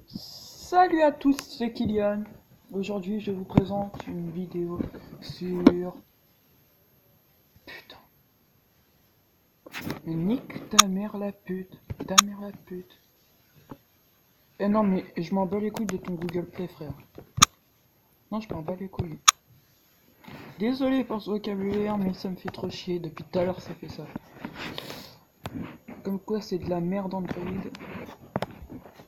Salut à tous, c'est Kylian. Aujourd'hui, je vous présente une vidéo sur... Putain. Nique ta mère la pute. Ta mère la pute. Eh non, mais je m'en bats les couilles de ton Google Play, frère. Non, je m'en bats les couilles. Désolé pour ce vocabulaire, mais ça me fait trop chier. Depuis tout à l'heure, ça fait ça. Comme quoi, c'est de la merde Android.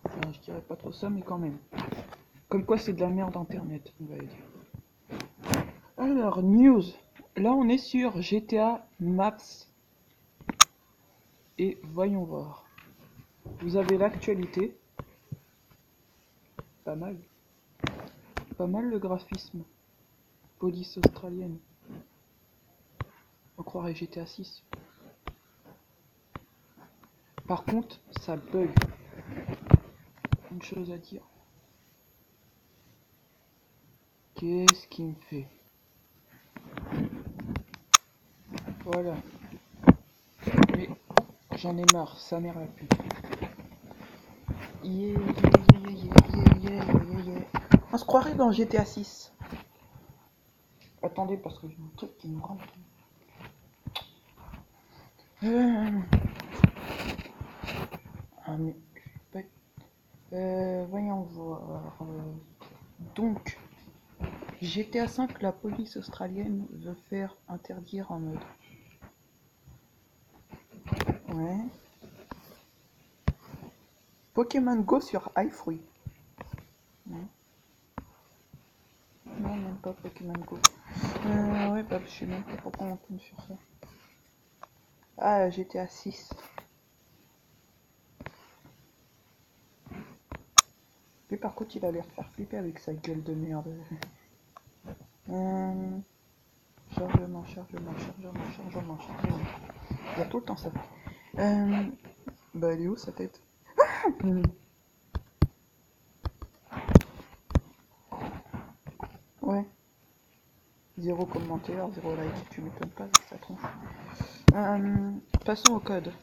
Enfin, je dirais pas trop ça, mais quand même. Comme quoi, c'est de la merde Internet, on va dire. Alors, news. Là, on est sur GTA Maps. Et voyons voir. Vous avez l'actualité. Pas mal. Pas mal le graphisme. Police australienne. On croirait GTA 6. Par contre, ça bug. Une chose à dire. Qu'est-ce qu'il me fait? Voilà. Mais j'en ai marre, sa mère la pute. Yeah, yeah, yeah, yeah, yeah, yeah. On se croirait dans GTA 6. Attendez, parce que j'ai un truc qui me rentre. Ah mais... voyons voir. Donc, GTA 5, la police australienne veut faire interdire en mode. Ouais. Pokémon Go sur iFruit. Ouais. Non, même pas Pokémon Go. Ouais, bah, je sais même pas pourquoi on tombe sur ça. Ah, GTA 6. Lui, par contre, il a l'air de faire flipper avec sa gueule de merde. Chargement. Il y a tout le temps ça. Bah, elle est où sa tête? Ouais. Zéro commentaire, zéro like. Tu m'étonnes pas avec sa tronche. Passons au code.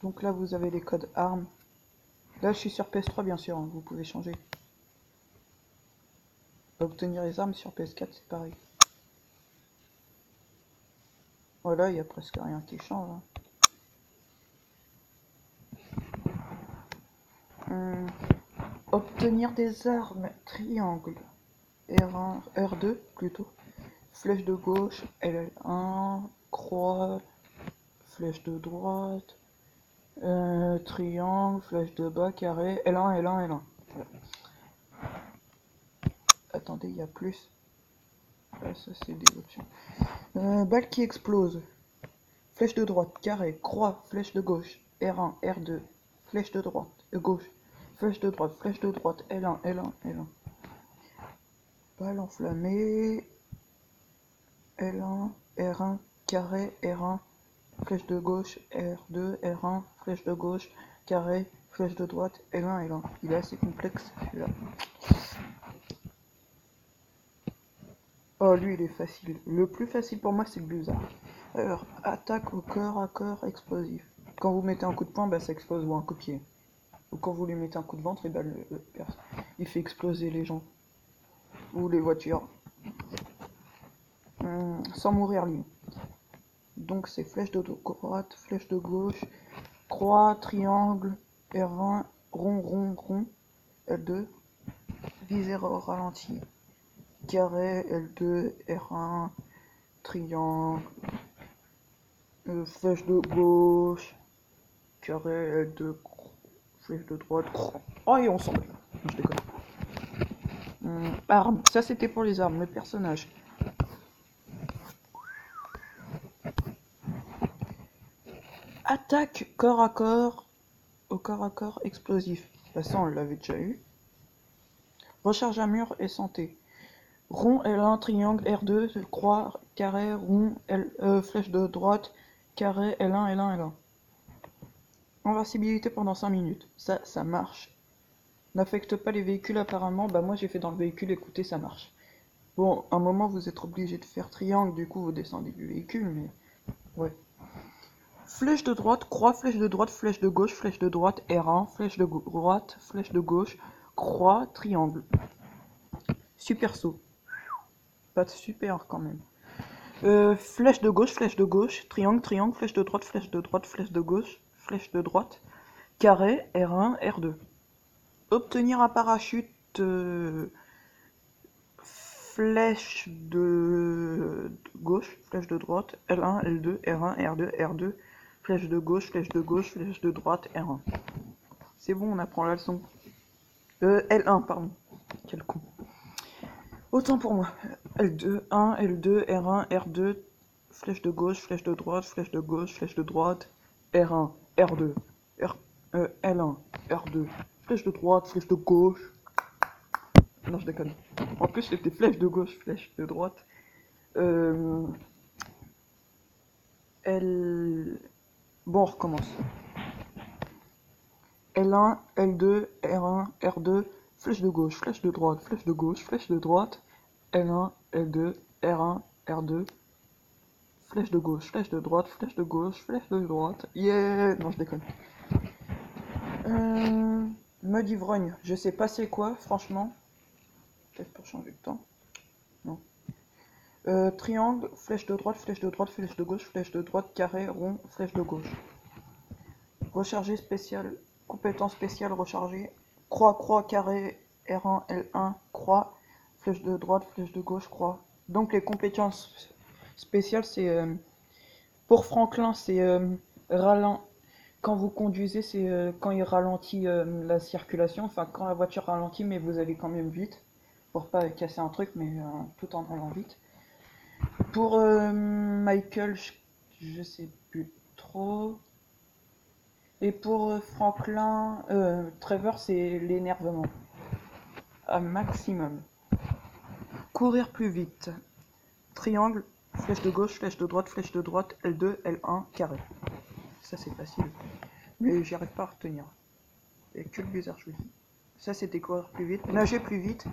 Donc là, vous avez les codes armes. Là, je suis sur PS3, bien sûr. Hein, vous pouvez changer. Obtenir les armes sur PS4, c'est pareil. Voilà, il n'y a presque rien qui change. Hein. Obtenir des armes, triangle, R1, R2 plutôt, flèche de gauche, L1, croix, flèche de droite, triangle, flèche de bas, carré, L1, L1, L1. Voilà. Attendez, il y a plus. Ah, ça c'est des options. Balle qui explose. Flèche de droite, carré, croix, flèche de gauche, R1, R2, flèche de droite, gauche, flèche de droite, L1, L1, L1. Balle enflammée, L1, R1, carré, R1, flèche de gauche, R2, R1, flèche de gauche, carré, flèche de droite, L1, L1. Il est assez complexe celui-là. Oh, lui il est facile. Le plus facile pour moi c'est le blizzard. Alors, attaque au corps à corps explosif. Quand vous mettez un coup de poing, bah, ça explose, ou un coup de pied. Ou quand vous lui mettez un coup de ventre, et bah, il fait exploser les gens. Ou les voitures. Sans mourir lui. Donc c'est flèche de droite, flèche de gauche, croix, triangle, R1, rond, L2, viser au ralenti, carré, L2, R1, triangle, flèche de gauche, carré, L2, flèche de droite, oh et on s'en bat. Je déconne. Armes, ça c'était pour les armes, les personnages. Attaque corps à corps, au corps à corps explosif. Bah ça on l'avait déjà eu. Recharge à mur et santé. Rond L1, triangle R2, croix, carré, rond, flèche de droite, carré, L1, L1, L1. Invincibilité pendant 5 minutes. Ça marche. N'affecte pas les véhicules apparemment. Bah moi j'ai fait dans le véhicule, écoutez, ça marche. Bon, à un moment vous êtes obligé de faire triangle, du coup vous descendez du véhicule, mais... Ouais. Flèche de droite, croix, flèche de droite, flèche de gauche, flèche de droite, R1, flèche de droite, flèche de gauche, croix, triangle. Super saut. Pas de super quand même. Flèche de gauche, triangle, triangle, flèche de droite, flèche de droite, flèche de gauche, flèche de droite, carré, R1, R2. Obtenir un parachute, flèche de gauche, flèche de droite, L1, L2, R1, R2, R2, flèche de gauche, flèche de gauche, flèche de droite, R1. C'est bon, on apprend la leçon. L1, pardon. Quel con. Autant pour moi. L2, 1, L2, R1, R2, flèche de gauche, flèche de droite, flèche de gauche, flèche de droite, R1, R2, L1, R2, flèche de droite, flèche de gauche. Non, je déconne. En plus, c'était flèche de gauche, flèche de droite. Bon, on recommence. L1, L2, R1, R2, flèche de gauche, flèche de droite, flèche de gauche, flèche de droite, L1, L2, R1, R2, flèche de gauche, flèche de droite, flèche de gauche, flèche de droite. Yeah! Non, je déconne. Mode ivrogne, je sais pas c'est quoi, franchement. Peut-être pour changer de temps. Non. Triangle, flèche de droite, flèche de droite, flèche de gauche, flèche de droite, carré, rond, flèche de gauche. Recharger spécial, compétence spéciale recharger. Croix, croix, carré, R1, L1, croix, flèche de droite, flèche de gauche, croix. Donc les compétences spéciales, c'est pour Franklin, c'est quand vous conduisez, c'est quand il ralentit la circulation, enfin quand la voiture ralentit, mais vous allez quand même vite, pour pas casser un truc, mais tout en allant vite. Pour Michael, je sais plus trop. Et pour Franklin, Trevor, c'est l'énervement. Un maximum. Courir plus vite. Triangle, flèche de gauche, flèche de droite, L2, L1, carré. Ça c'est facile. Mais j'y arrive pas à retenir. Et que le bizarre je vous dis. Ça c'était courir plus vite. Nager plus vite.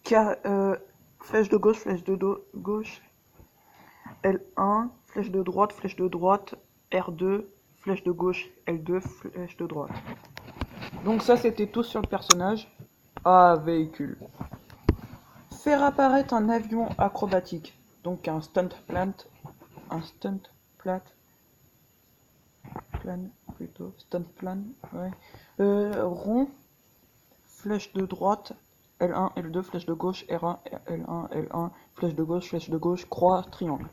Flèche de gauche, flèche de gauche, L1, flèche de droite, R2, flèche de gauche, L2, flèche de droite. Donc ça c'était tout sur le personnage. Ah, véhicule. Faire apparaître un avion acrobatique. Donc un stunt plan, ouais. Rond, flèche de droite, L1, L2, flèche de gauche, R1, L1, L1, flèche de gauche, croix, triangle.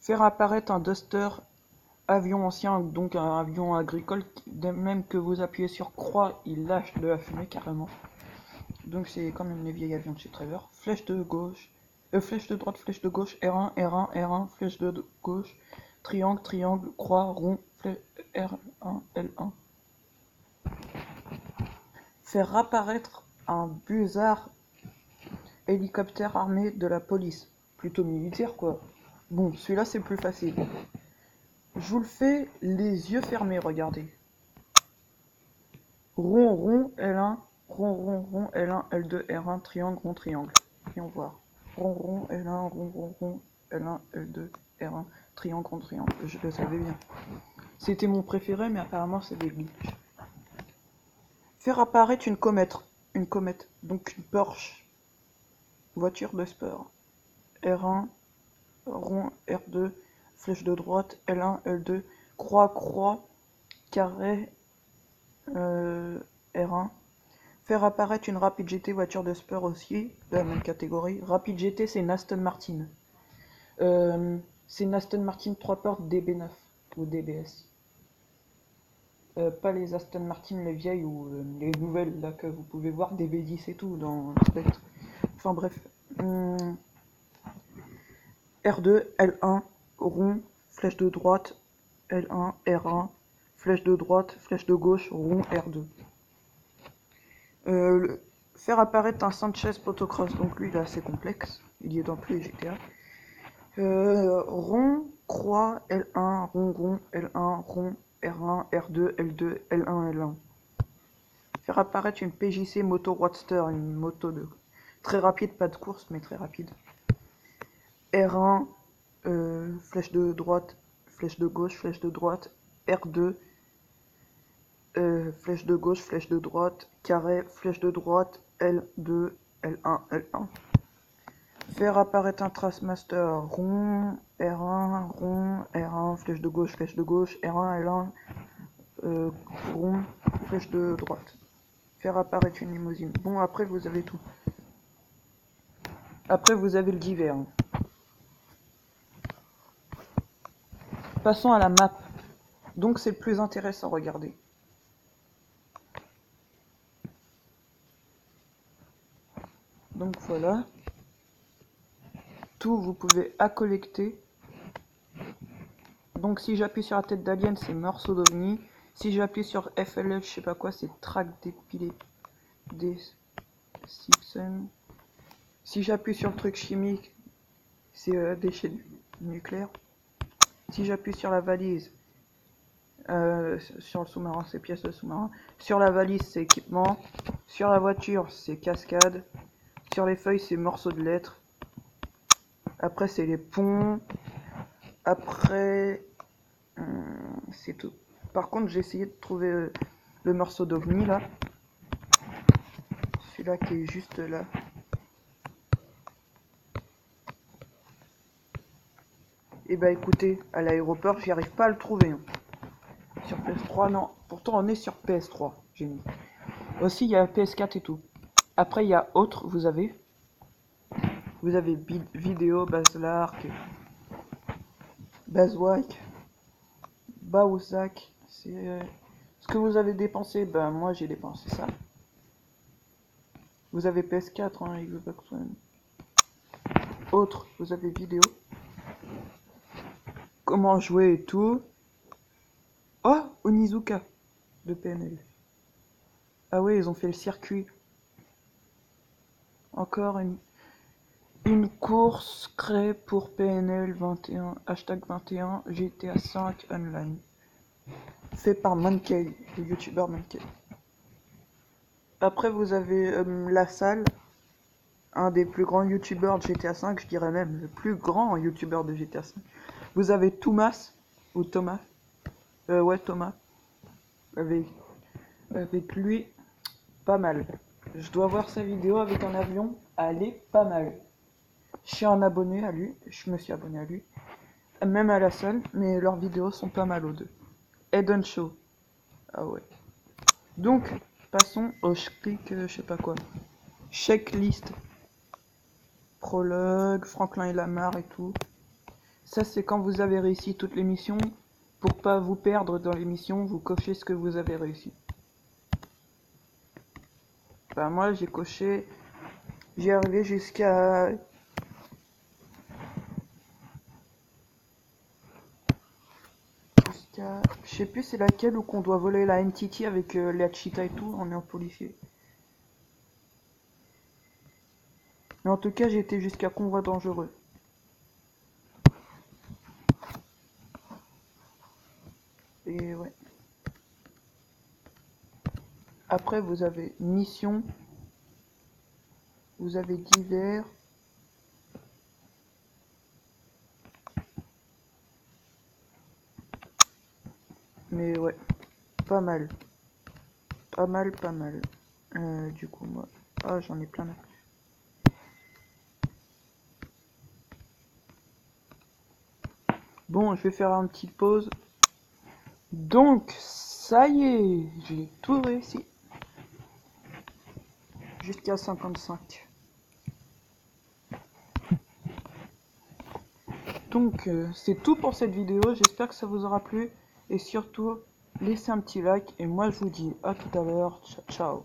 Faire apparaître un Duster, avion ancien, donc un avion agricole, même que vous appuyez sur croix, il lâche de la fumée carrément. Donc c'est quand même les vieilles avions de chez Trevor. Flèche de gauche, flèche de droite, flèche de gauche, R1, R1, R1, flèche de gauche, triangle, triangle, croix, rond, flèche R1, L1. Faire apparaître un Buzzard, hélicoptère armé de la police. Plutôt militaire quoi. Bon, celui-là c'est plus facile. Je vous le fais les yeux fermés, regardez. Rond, rond, L1, rond, rond, rond, L1, L2, R1, triangle, rond, triangle. Voyons voir. Rond, rond, L1, rond, rond, rond, L1, L2, R1, triangle, rond, triangle. Je le savais bien. C'était mon préféré, mais apparemment c'est des glitches. Faire apparaître une comète, donc une Porsche, voiture de sport. R1, rond, R2, flèche de droite, L1, L2, croix, croix, carré, R1. Faire apparaître une Rapid GT, voiture de sport aussi, de la même catégorie. Rapid GT, c'est une Aston Martin. C'est une Aston Martin 3 portes DB9 ou DBS. Pas les Aston Martin les vieilles ou les nouvelles là que vous pouvez voir, DB10 et tout dans le spectre. Enfin bref. R2, L1, rond, flèche de droite, L1, R1, flèche de droite, flèche de gauche, rond, R2. Faire apparaître un Sanchez Motocross, donc lui il est assez complexe, il y est dans tous les GTA. Rond, croix, L1, rond, rond, L1, rond, R1, R2, L2, L1, L1. Faire apparaître une PJC Moto Roadster, une moto de très rapide, pas de course mais très rapide. R1, flèche de droite, flèche de gauche, flèche de droite, R2, flèche de gauche, flèche de droite, carré, flèche de droite, L2, L1, L1. Faire apparaître un trace master rond, R1, rond, R1, flèche de gauche, R1, L1, rond, flèche de droite. Faire apparaître une limousine. Bon, après vous avez tout. Après vous avez le divers. Passons à la map. Donc c'est le plus intéressant, regardez. Donc voilà. Tout, vous pouvez à collecter. Donc si j'appuie sur la tête d'alien, c'est morceau d'ovni. Si j'appuie sur FLL, je sais pas quoi, c'est track dépilé des Simpsons. Si j'appuie sur le truc chimique, c'est déchets nucléaires. Si j'appuie sur la valise, sur le sous-marin, c'est pièces de sous-marin. Sur la valise, c'est équipement. Sur la voiture, c'est cascade. Sur les feuilles, c'est morceaux de lettres. Après, c'est les ponts. Après, c'est tout. Par contre, j'ai essayé de trouver le morceau d'ovni là. Celui-là qui est juste là. Et bah écoutez, à l'aéroport, j'y arrive pas à le trouver. Hein. Sur PS3, non. Pourtant, on est sur PS3. J'ai mis. Aussi, il y a PS4 et tout. Après, il y a autre, vous avez vidéo, Bazlark, Bazwike, Baouzak. C'est ce que vous avez dépensé. Ben moi, j'ai dépensé ça. Vous avez PS4, hein, Xbox One. Autre, vous avez vidéo. Comment jouer et tout. Oh, Onizuka de PNL. Ah ouais, ils ont fait le circuit. Encore une course créée pour PNL 21, hashtag 21, GTA 5 Online. Fait par Mankey, le youtubeur Mankey. Après, vous avez La Salle, un des plus grands youtubeurs de GTA 5, je dirais même le plus grand youtubeur de GTA 5. Vous avez Thomas, ou Thomas, ouais Thomas, avec lui, pas mal. Je dois voir sa vidéo avec un avion, elle est pas mal. Je suis un abonné à lui, je me suis abonné à lui, même à La Salle, mais leurs vidéos sont pas mal aux deux. Eden Show, ah ouais. Donc, passons au je sais pas quoi. Checklist. Prologue, Franklin et Lamar et tout. Ça, c'est quand vous avez réussi toutes les missions. Pour pas vous perdre dans les missions, vous cochez ce que vous avez réussi. Bah, moi, j'ai coché. J'ai arrivé jusqu'à. Je sais plus c'est laquelle où qu'on doit voler la NTT avec les Hachita et tout. On est en policier. Mais en tout cas, j'ai été jusqu'à convoi dangereux. Et ouais. Après, vous avez mission. Vous avez divers. Mais ouais, pas mal. Pas mal. Du coup, moi. Ah, j'en ai plein là. Bon, je vais faire une petite pause. Donc, ça y est, j'ai tout réussi. Jusqu'à 55. Donc, c'est tout pour cette vidéo. J'espère que ça vous aura plu. Et surtout, laissez un petit like. Et moi, je vous dis à tout à l'heure. Ciao.